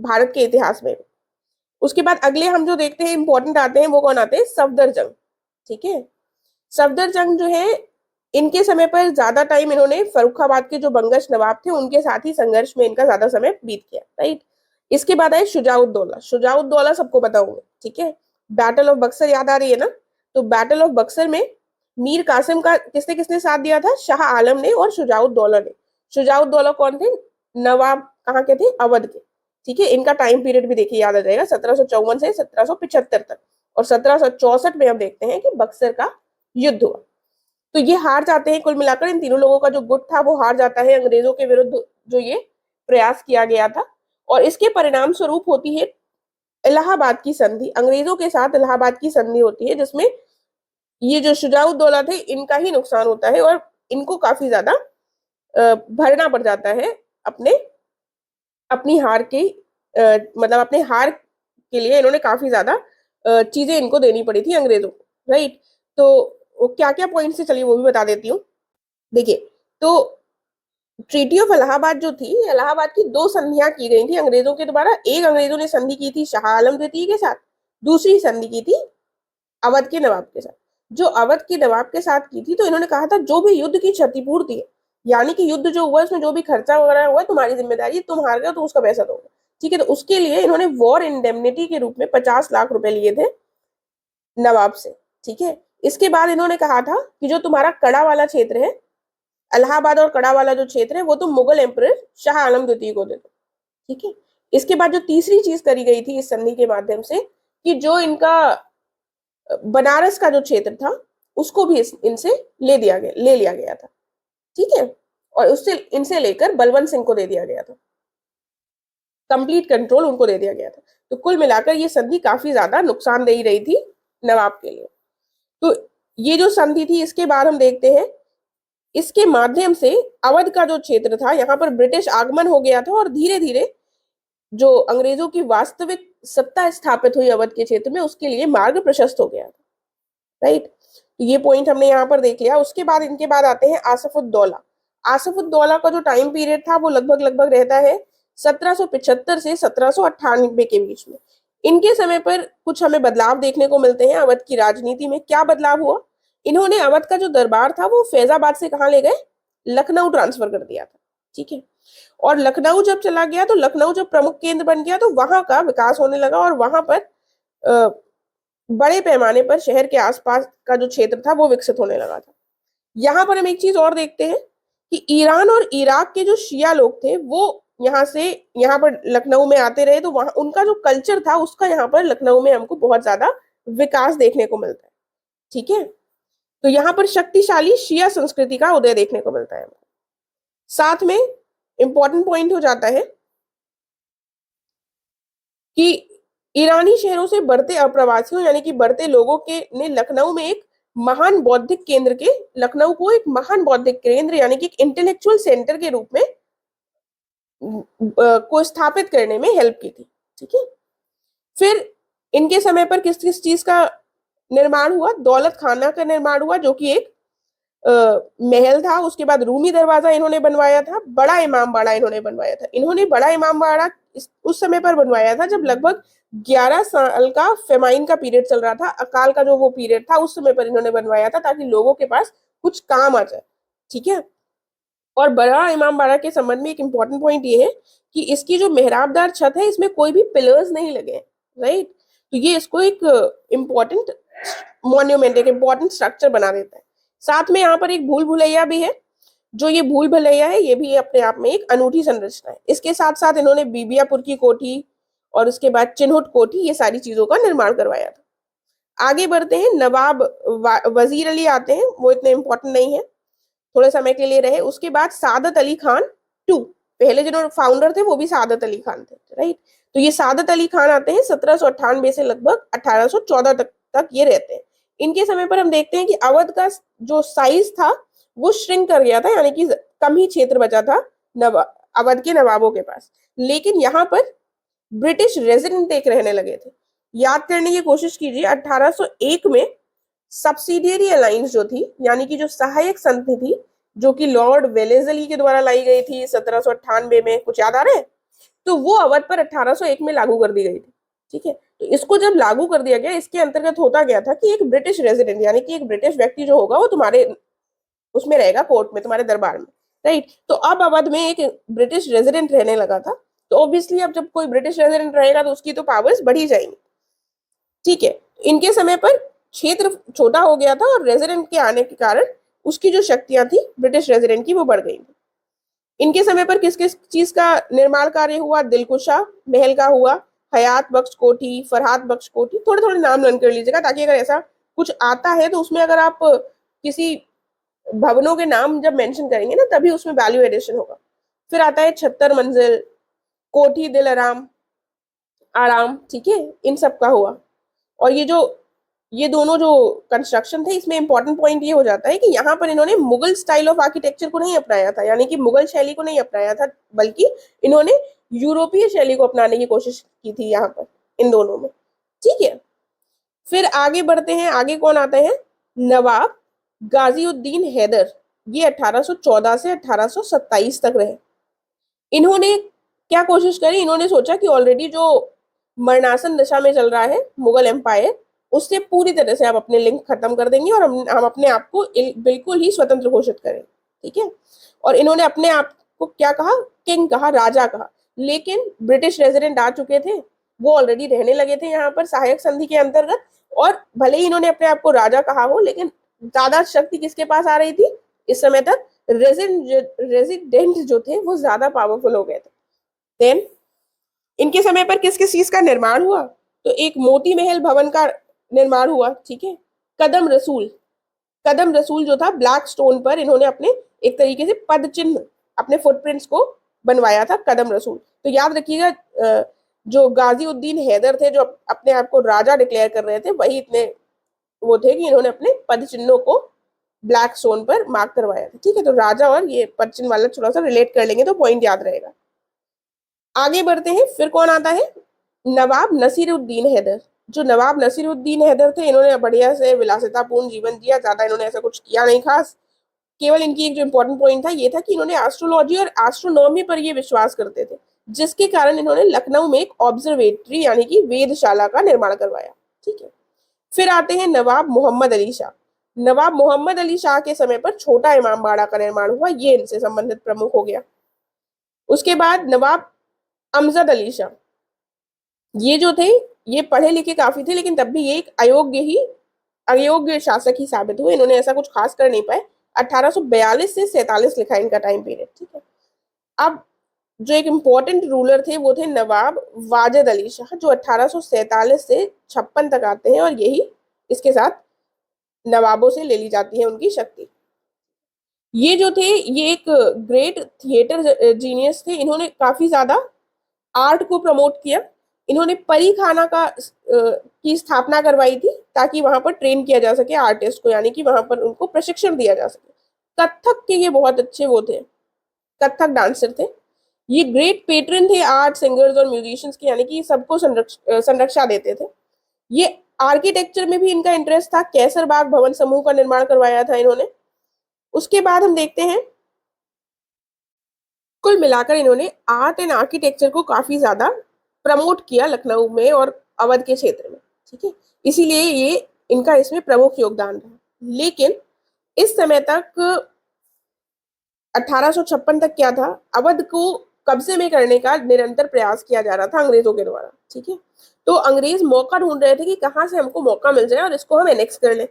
भारत के इतिहास में। उसके बाद अगले हम जो देखते हैं इंपॉर्टेंट आते हैं, वो कौन आते हैं, सफदर जंग, ठीक है। सफदर जंग जो है, इनके समय पर ज्यादा टाइम इन्होंने फर्रुखाबाद के जो बंगश नवाब थे उनके साथ ही संघर्ष में इनका ज्यादा समय बीत गया, राइट। इसके बाद आए शुजाउद्दौला। शुजाउद्दौला सबको पता होगा, ठीक है। बैटल ऑफ बक्सर याद आ रही है ना, तो बैटल ऑफ बक्सर में मीर कासिम का किसने किसने साथ दिया था, शाह आलम ने और शुजाउद्दौला ने। शुजाउद्दौला कौन थे, नवाब कहाँ के थे, अवध के, ठीक है। इनका टाइम पीरियड भी देखिए याद आ जाएगा, 1754 से 1775 तक, और 1764 में हम देखते हैं कि बक्सर का युद्ध हुआ। तो ये हार जाते हैं, कुल मिलाकर इन तीनों लोगों का जो गुट था वो हार जाता है अंग्रेजों के विरुद्ध जो ये प्रयास किया गया था, और इसके परिणाम स्वरूप होती है इलाहाबाद की संधि। अंग्रेजों के साथ इलाहाबाद की संधि होती है, जिसमें ये जो शुजाउद्दौला थे इनका ही नुकसान होता है और इनको काफी ज्यादा भरना पड़ जाता है अपने अपनी हार की, मतलब अपने हार के लिए इन्होंने काफी ज्यादा चीजें इनको देनी पड़ी थी अंग्रेजों को, राइट। तो क्या क्या पॉइंट से, चलिए वो भी बता देती हूँ। देखिए, तो ट्रीटी ऑफ इलाहाबाद जो थी, इलाहाबाद की दो संधियां की गई थी अंग्रेजों के द्वारा। एक अंग्रेजों ने संधि की थी शाह आलम द्वितीय के साथ, दूसरी संधि की थी अवध के नवाब के साथ। जो अवध के नवाब के साथ की थी, तो इन्होंने कहा था जो भी युद्ध की क्षतिपूर्ति है, यानी कि युद्ध जो हुआ उसमें जो भी खर्चा वगैरह हुआ तुम्हारी जिम्मेदारी, तुम हार गए तो उसका पैसा दोगे, ठीक है। तो उसके लिए इन्होंने वॉर इंडेमनिटी के रूप में 50 लाख रुपए लिए थे नवाब से, ठीक है। इसके बाद इन्होंने कहा था कि जो तुम्हारा कड़ा वाला क्षेत्र है, इलाहाबाद और कड़ा वाला जो क्षेत्र है, वो तुम मुगल एम्परर शाह आलम द्वितीय को दे दो, ठीक है। इसके बाद जो तीसरी चीज करी गई थी इस संधि के माध्यम से, कि जो इनका बनारस का जो क्षेत्र था उसको भी इनसे ले लिया गया था, ठीक है। और उससे इनसे लेकर बलवंत सिंह को दे दिया गया था, कंप्लीट कंट्रोल उनको दे दिया गया था। तो कुल मिलाकर ये संधि काफी ज्यादा नुकसानदेही रही थी नवाब के लिए। तो ये जो संधि थी, इसके बाद हम देखते हैं, इसके माध्यम से अवध का जो क्षेत्र था, यहाँ पर ब्रिटिश आगमन हो गया था और धीरे धीरे जो अंग्रेजों की वास्तविक सत्ता स्थापित हुई अवध के क्षेत्र में, उसके लिए मार्ग प्रशस्त हो गया था, राइट। तो ये पॉइंट हमने यहाँ पर देख लिया। उसके बाद इनके बाद आते हैं आसफुद्दौला। आसफुद्दौला का जो टाइम पीरियड था वो लगभग लगभग रहता है 1775 से 1798 के बीच में। इनके समय पर कुछ हमें बदलाव देखने को मिलते हैं अवध की राजनीति में। क्या बदलाव हुआ, इन्होंने अवध का जो दरबार था वो फैजाबाद से कहाँ ले गए, लखनऊ ट्रांसफर कर दिया था, ठीक है। और लखनऊ जब चला गया, तो लखनऊ जब प्रमुख केंद्र बन गया, तो वहां का विकास होने लगा और वहां पर बड़े पैमाने पर शहर के आसपास का जो क्षेत्र था वो विकसित होने लगा था। यहाँ पर हम एक चीज और देखते हैं कि ईरान और इराक के जो शिया लोग थे वो यहाँ से यहाँ पर लखनऊ में आते रहे, तो वहां उनका जो कल्चर था उसका यहाँ पर लखनऊ में हमको बहुत ज्यादा विकास देखने को मिलता है, ठीक है। तो यहाँ पर शक्तिशाली शिया संस्कृति का उदय देखने को मिलता है। साथ में इंपॉर्टेंट पॉइंट हो जाता है कि ईरानी शहरों से बढ़ते अप्रवासियों यानी कि बढ़ते लोगों के ने लखनऊ में एक महान बौद्धिक केंद्र के लखनऊ को एक महान बौद्धिक केंद्र यानी कि एक इंटेलेक्चुअल सेंटर के रूप में को स्थापित करने में हेल्प की थी, ठीक है। फिर इनके समय पर किस किस चीज का निर्माण हुआ, दौलत खाना का निर्माण हुआ, जो कि एक महल था। उसके बाद रूमी दरवाजा इन्होंने बनवाया था, बड़ा इमाम बाड़ा इन्होंने बनवाया था। इन्होंने बड़ा इमाम बाड़ा उस समय पर बनवाया था जब लगभग 11 साल का फेमाइन का पीरियड चल रहा था, अकाल का जो वो पीरियड था, उस समय पर इन्होंने बनवाया था ताकि लोगों के पास कुछ काम आ जाए, ठीक है। और बड़ा इमाम बाड़ा के संबंध में एक इंपॉर्टेंट पॉइंट ये है कि इसकी जो मेहराबदार छत है इसमें कोई भी पिलर्स नहीं लगे, राइट। तो ये इसको एक इम्पोर्टेंट मॉन्यूमेंट, एक इम्पोर्टेंट स्ट्रक्चर बना देता है। साथ में यहाँ पर एक भूल भुलैया भी है। जो ये भूल भुलैया है ये भी अपने आप में एक अनूठी संरचना है। इसके साथ साथ इन्होंने बीबियापुर की कोठी और उसके बाद चिन्हुट कोठी, ये सारी चीजों का निर्माण करवाया था। आगे बढ़ते हैं, नवाब वजीर अली आते हैं, वो इतने इंपॉर्टेंट नहीं है, थोड़े समय के लिए रहे। उसके बाद सादत अली खान टू, पहले जिन्होंने फाउंडर थे वो भी सादत अली खान थे, राइट। तो ये सादत अली खान आते हैं 1798 से लगभग 1814 तक ये रहते हैं। इनके समय पर हम देखते हैं कि अवध का जो साइज था वो श्रिंक कर गया था, यानी कि कम ही क्षेत्र बचा था अवध के नवाबों के पास। लेकिन यहाँ पर ब्रिटिश रेजिडेंट एक रहने लगे थे। याद करने की कोशिश कीजिए, 1801 में सब्सिडियरी अलायंस जो थी, यानी कि जो सहायक संधि थी, जो कि लॉर्ड वेलेजली के द्वारा लाई गई थी 1798 में, कुछ याद आ रहा है, तो वो अवध पर 1801 में लागू कर दी गई थी। ठीक है, तो इसको जब लागू कर दिया गया, इसके अंतर्गत होता गया था कि एक ब्रिटिश रेजिडेंट, यानी कि एक ब्रिटिश व्यक्ति जो होगा वो तुम्हारे उसमें रहेगा, कोर्ट में, तुम्हारे दरबार में, राइट। तो अब अवध में एक ब्रिटिश रेजिडेंट रहने लगा था, तो ऑब्वियसली अब जब कोई ब्रिटिश रेजिडेंट रहेगा तो उसकी तो पावर्स बढ़ी जाएंगी। ठीक है, इनके समय पर क्षेत्र छोटा हो गया था और रेजिडेंट के आने के कारण उसकी जो शक्तियां थी ब्रिटिश रेजिडेंट की वो बढ़ गई थी। इनके समय पर किस किस चीज का निर्माण कार्य हुआ? दिलकुशा महल का हुआ, हयात बख्श कोठी, फरहाद बख्श कोठी, थोड़े थोड़े नाम लर्न कर लीजिएगा, ताकि अगर ऐसा कुछ आता है तो उसमें अगर आप किसी भवनों के नाम जब मेंशन करेंगे ना, तभी उसमें वैल्यू एडिशन होगा। फिर आता है 76 मंजिल, कोठी दिल आराम, आराम, ठीक है, इन सब का हुआ। और ये दोनों जो कंस्ट्रक्शन थे, इसमें इंपॉर्टेंट पॉइंट ये हो जाता है कि यहाँ पर इन्होंने मुगल स्टाइल ऑफ आर्किटेक्चर को नहीं अपनाया था, यानी कि मुगल शैली को नहीं अपनाया था, बल्कि इन्होंने यूरोपीय शैली को अपनाने की कोशिश की थी यहाँ पर, इन दोनों में। ठीक है, फिर आगे बढ़ते हैं। आगे कौन आते हैं? नवाब गाजीउद्दीन हैदर। ये 1814 से 1827 तक रहे। इन्होंने क्या कोशिश करी? इन्होंने सोचा कि ऑलरेडी जो मरणासन दशा में चल रहा है मुगल एम्पायर, उससे पूरी तरह से हम अपने लिंक खत्म कर देंगे और हम अपने आप को बिल्कुल ही स्वतंत्र घोषित करें। ठीक है, और इन्होंने अपने आप को क्या कहा? किंग कहा, राजा कहा। लेकिन ब्रिटिश रेजिडेंट आ चुके थे, वो ऑलरेडी रहने लगे थे यहाँ पर सहायक संधि के अंतर्गत, और भले ही इन्होंने अपने आप को राजा कहा हो, लेकिन ज्यादा शक्ति किसके पास आ रही थी इस समय तक? रेजिडेंट जो थे वो ज्यादा पावरफुल हो गए थे। देन इनके समय पर किस किस चीज का निर्माण हुआ? तो एक मोती महल भवन का निर्माण हुआ। ठीक है, कदम रसूल, कदम रसूल जो था, ब्लैक स्टोन पर इन्होंने अपने एक तरीके से पद चिन्ह, अपने फुटप्रिंट्स को बनवाया था, कदम रसूल। तो याद रखिएगा, जो गाजीउद्दीन हैदर थे, जो अपने आप को राजा डिक्लेयर कर रहे थे, वही इतने वो थे कि इन्होंने अपने पद चिन्हों को ब्लैक स्टोन पर मार्क करवाया था। ठीक है, तो राजा और ये पद चिन्ह वाला थोड़ा सा रिलेट कर लेंगे तो पॉइंट याद रहेगा। आगे बढ़ते हैं, फिर कौन आता है? नवाब नसीरुद्दीन हैदर। जो नवाब नसीरुद्दीन हैदर थे, इन्होंने बढ़िया से विलासितापूर्ण जीवन जिया, ज्यादा इन्होंने ऐसा कुछ किया नहीं खास। केवल इनकी एक जो इंपॉर्टेंट पॉइंट था ये था कि इन्होंने एस्ट्रोलॉजी और एस्ट्रोनॉमी पर ये विश्वास करते थे, जिसके कारण इन्होंने लखनऊ में एक ऑब्जर्वेटरी यानी कि वेधशाला का निर्माण करवाया। ठीक है, फिर आते हैं नवाब मोहम्मद अली शाह। नवाब मोहम्मद अली शाह के समय पर छोटा इमाम बाड़ा का निर्माण हुआ, ये इनसे संबंधित प्रमुख हो गया। उसके बाद नवाब अमजद अली शाह, ये जो थे ये पढ़े लिखे काफी थे, लेकिन तब भी ये एक अयोग्य शासक ही साबित हुए। इन्होंने ऐसा कुछ खास कर नहीं पाए। 1842 से 47 लिखा इनका टाइम पीरियड। ठीक है, अब जो एक इम्पोर्टेंट रूलर थे वो थे नवाब वाजिद अली शाह, जो 1847 से 56 तक आते हैं, और यही इसके साथ नवाबों से ले ली जाती है उनकी शक्ति। ये जो थे ये एक ग्रेट थिएटर जीनियस थे। इन्होंने काफी ज्यादा आर्ट को प्रमोट किया। इन्होंने परी खाना की स्थापना करवाई थी, ताकि वहां पर ट्रेन किया जा सके आर्टिस्ट को, यानी कि वहां पर उनको प्रशिक्षण दिया जा सके। कथक के ये बहुत अच्छे वो थे, कथक डांसर थे। ये ग्रेट पेट्रन थे आर्ट सिंगर्स और म्यूजिशियंस के, यानी कि सबको संरक्षा देते थे। ये आर्किटेक्चर में भी इनका इंटरेस्ट था। कैसरबाग भवन समूह का निर्माण करवाया था इन्होंने। उसके बाद हम देखते हैं, कुल मिलाकर इन्होंने आर्ट एंड आर्किटेक्चर को काफी ज्यादा प्रमोट किया लखनऊ में और अवध के क्षेत्र में। ठीक है, इसीलिए ये इनका इसमें प्रमुख योगदान रहा। लेकिन इस समय तक 1856 तक क्या था? अवध को कब्जे में करने का निरंतर प्रयास किया जा रहा था अंग्रेजों के द्वारा। ठीक है, तो अंग्रेज मौका ढूंढ रहे थे कि कहां से हमको मौका मिल जाए और इसको हम एनेक्स कर लें।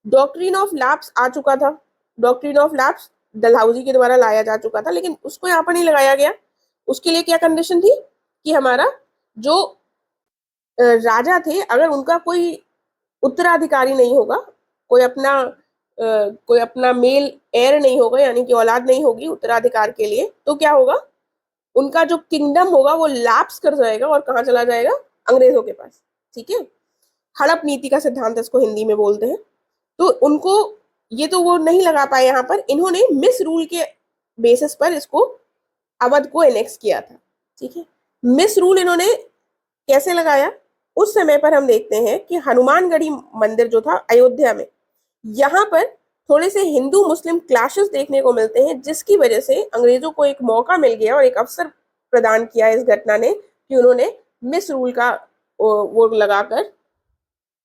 डॉक्ट्रिन ऑफ लैप्स आ चुका था। डॉक्ट्रिन ऑफ लैप्स डलहौजी के द्वारा लाया जा चुका था, लेकिन उसको यहाँ पर नहीं लगाया गया। उसके लिए क्या कंडीशन थी कि हमारा जो राजा थे, अगर उनका कोई उत्तराधिकारी नहीं होगा, कोई अपना मेल एयर नहीं होगा, यानी कि औलाद नहीं होगी उत्तराधिकार के लिए, तो क्या होगा? उनका जो किंगडम होगा वो लैप्स कर जाएगा और कहाँ चला जाएगा? अंग्रेजों के पास। ठीक है, हड़प नीति का सिद्धांत इसको हिंदी में बोलते हैं। तो उनको ये तो वो नहीं लगा पाए यहाँ पर, इन्होंने मिस रूल के बेसिस पर इसको अवध को एनेक्स किया था। ठीक है, मिस रूल इन्होंने कैसे लगाया, उस समय पर हम देखते हैं कि हनुमानगढ़ी मंदिर जो था अयोध्या में, यहाँ पर थोड़े से हिंदू मुस्लिम क्लैशेस देखने को मिलते हैं, जिसकी वजह से अंग्रेजों को एक मौका मिल गया और एक अवसर प्रदान किया इस घटना ने कि उन्होंने मिस रूल का वो लगाकर,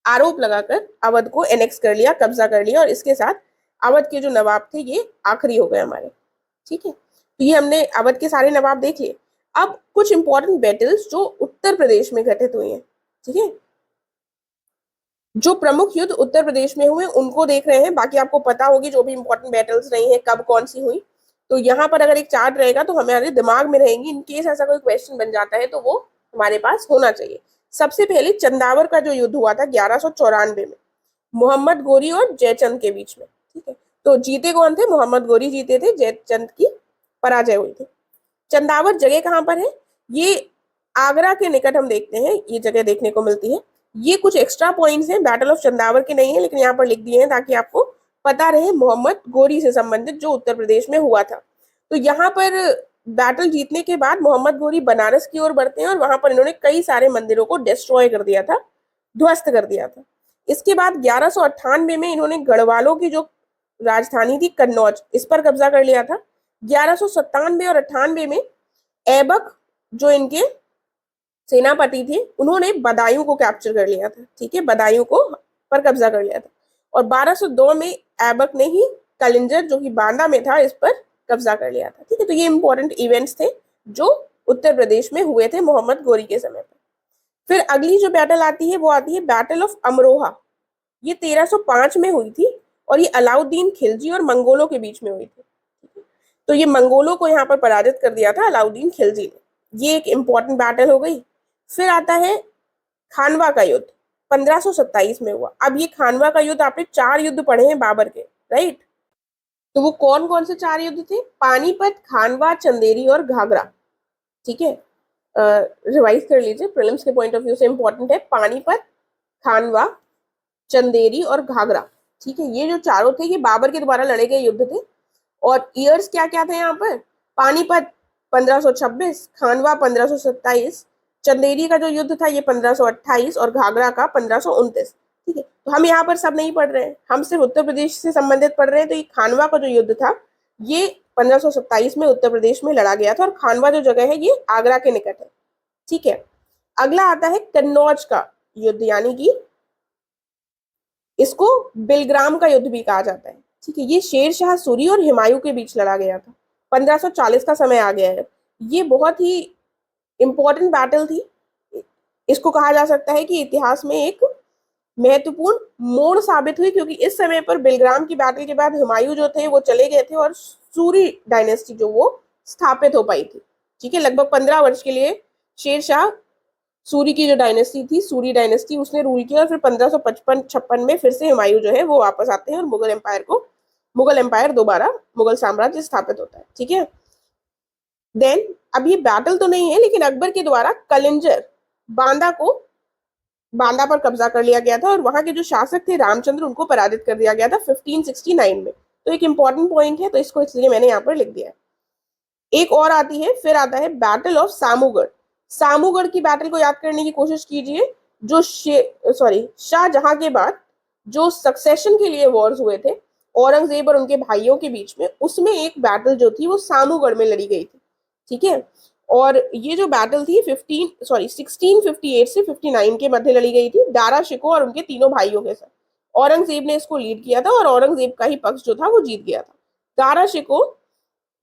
आरोप लगाकर अवध को एनेक्स कर लिया, कब्जा कर लिया, और इसके साथ अवध के जो नवाब थे ये आखिरी हो गए हमारे। ठीक है, तो ये हमने अवध के सारे नवाब देख लिए। अब कुछ इंपॉर्टेंट बैटल्स जो उत्तर प्रदेश में घटित हुई हैं। ठीक है, जो प्रमुख युद्ध उत्तर प्रदेश में हुए उनको देख रहे हैं, बाकी आपको पता होगी जो भी इंपॉर्टेंट बैटल्स रही हैं कब कौन सी हुई। तो यहाँ पर अगर एक चार्ट रहेगा तो हमारे दिमाग में रहेंगी, इन केस ऐसा कोई क्वेश्चन बन जाता है तो वो हमारे पास होना चाहिए। सबसे पहले चंदावर का जो युद्ध हुआ था 1194 में, मोहम्मद गोरी और जयचंद के बीच में। ठीक है, तो जीते कौन थे, मोहम्मद गोरी जीते थे, जयचंद की पराजय हुई थी। चंदावर जगह कहाँ पर है, ये आगरा के निकट हम देखते हैं, ये जगह देखने को मिलती है। ये कुछ एक्स्ट्रा पॉइंट्स हैं, बैटल ऑफ चंदावर के नहीं है लेकिन यहाँ पर लिख दिए हैं ताकि आपको पता रहे मोहम्मद गोरी से संबंधित जो उत्तर प्रदेश में हुआ था। तो यहाँ पर बैटल जीतने के बाद मोहम्मद गोरी बनारस की ओर बढ़ते हैं और वहां पर इन्होंने कई सारे मंदिरों को डिस्ट्रॉय कर दिया था, ध्वस्त कर दिया था। इसके बाद 1198 में इन्होंने गढ़वालों की जो राजधानी थी कन्नौज, इस पर कब्जा कर लिया था। 1197 और 98 में ऐबक जो इनके सेनापति थे उन्होंने बदायूं को कैप्चर कर लिया था। ठीक है, बदायूं को पर कब्जा कर लिया था। और 1202 में ऐबक ने ही कलिंजर जो कि बांदा में था इस पर कब्जा कर लिया था। ठीक है, तो ये इंपॉर्टेंट इवेंट्स थे जो उत्तर प्रदेश में हुए थे मोहम्मद गोरी के समय पर। फिर अगली जो बैटल आती है वो आती है बैटल ऑफ अमरोहा। ये 1305 में हुई थी और ये अलाउद्दीन खिलजी और मंगोलों के बीच में हुई थी। तो ये मंगोलों को यहाँ पर पराजित कर दिया था अलाउद्दीन खिलजी ने। ये एक इंपॉर्टेंट बैटल हो गई। फिर आता है खानवा का युद्ध, 1527 में हुआ। अब ये खानवा का युद्ध, आपने 4 युद्ध पढ़े हैं बाबर के, राइट? तो वो कौन कौन से 4 युद्ध थे, पानीपत, खानवा, चंदेरी और घाघरा। ठीक है, रिवाइज कर लीजिए, प्रीलिम्स के पॉइंट ऑफ व्यू से इंपॉर्टेंट है। पानीपत, खानवा, चंदेरी और घाघरा। ठीक है, ये जो चारों थे ये बाबर के द्वारा लड़े गए युद्ध थे। और ईयर्स क्या क्या थे यहाँ पर, पानीपत 1526, खानवा 1527, चंदेरी का जो युद्ध था ये 1528 और घाघरा का 1529। ठीक है, तो हम यहाँ पर सब नहीं पढ़ रहे हैं, हम सिर्फ उत्तर प्रदेश से संबंधित पढ़ रहे हैं। तो ये खानवा का जो युद्ध था ये 1527 में उत्तर प्रदेश में लड़ा गया था और खानवा जो जगह है ये आगरा के निकट है। ठीक है, अगला आता है कन्नौज का युद्ध, यानी कि इसको बिलग्राम का युद्ध भी कहा जाता है। ठीक है, ये शेर शाह सूरी और हुमायूं के बीच लड़ा गया था, 1540 का समय आ गया है। ये बहुत ही इंपॉर्टेंट बैटल थी। इसको कहा जा सकता है कि इतिहास में एक महत्वपूर्ण मोड़ साबित हुई, क्योंकि इस समय पर बिलग्राम की बैटल के बाद हुमायूं जो थे वो चले गए थे और सूरी डायनेस्टी जो वो स्थापित हो पाई थी। ठीक है, लगभग 15 वर्ष के लिए शेर शाह सूरी की जो डायनेस्टी थी, सूरी डायनेस्टी, उसने रूल किया। और फिर 1555-56 में फिर से हुमायूं जो है वो वापस आते हैं और मुगल एम्पायर दोबारा, मुगल साम्राज्य स्थापित होता है। ठीक है, देन अब ये बैटल तो नहीं है लेकिन अकबर के द्वारा कलिंजर, बांदा पर कब्जा कर लिया गया था और वहां के जो शासक थे रामचंद्र, उनको पराजित कर दिया गया था 1569 में। तो एक इंपॉर्टेंट पॉइंट है, तो इसको इसलिए मैंने यहाँ पर लिख दिया है। एक और आती है, फिर आता है बैटल ऑफ सामूगढ़। सामूगढ़ की बैटल को याद करने की कोशिश कीजिए। जो शाहजहां के बाद जो सक्सेशन के लिए वॉर्स हुए थे औरंगजेब और उनके भाइयों के बीच में, उसमें एक बैटल जो थी वो सामूगढ़ में लड़ी गई थी। ठीक है, और ये जो बैटल थी 1658 से 59 के मध्य लड़ी गई थी दारा शिकोह और उनके तीनों भाइयों के साथ। औरंगजेब ने इसको लीड किया था और औरंगजेब का ही पक्ष जो था वो जीत गया था। दारा शिकोह,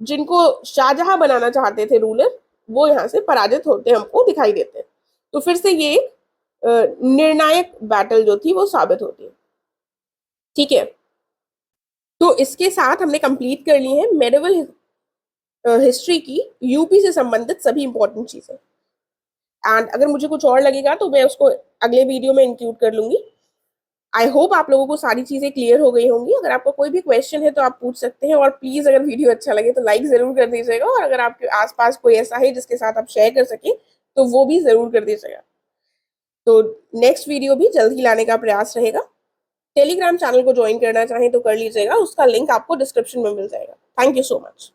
जिनको शाहजहां बनाना चाहते थे रूलर, वो यहाँ से पराजित होते हमको दिखाई देते हैं। तो फिर से ये निर्णायक बैटल जो थी वो साबित होती है। ठीक है, तो इसके साथ हमने कंप्लीट कर ली है मेडिवल हिस्ट्री की यूपी से संबंधित सभी इंपॉर्टेंट चीजें। एंड अगर मुझे कुछ और लगेगा तो मैं उसको अगले वीडियो में इंक्लूड कर लूंगी। आई होप आप लोगों को सारी चीजें क्लियर हो गई होंगी। अगर आपको कोई भी क्वेश्चन है तो आप पूछ सकते हैं, और प्लीज अगर वीडियो अच्छा लगे तो लाइक जरूर कर दीजिएगा, और अगर आपके आसपास कोई ऐसा है जिसके साथ आप शेयर कर सके तो वो भी जरूर कर दीजिएगा। तो नेक्स्ट वीडियो भी जल्द ही लाने का प्रयास रहेगा। टेलीग्राम चैनल को ज्वाइन करना चाहें तो कर लीजिएगा, उसका लिंक आपको डिस्क्रिप्शन में मिल जाएगा। Thank you so much.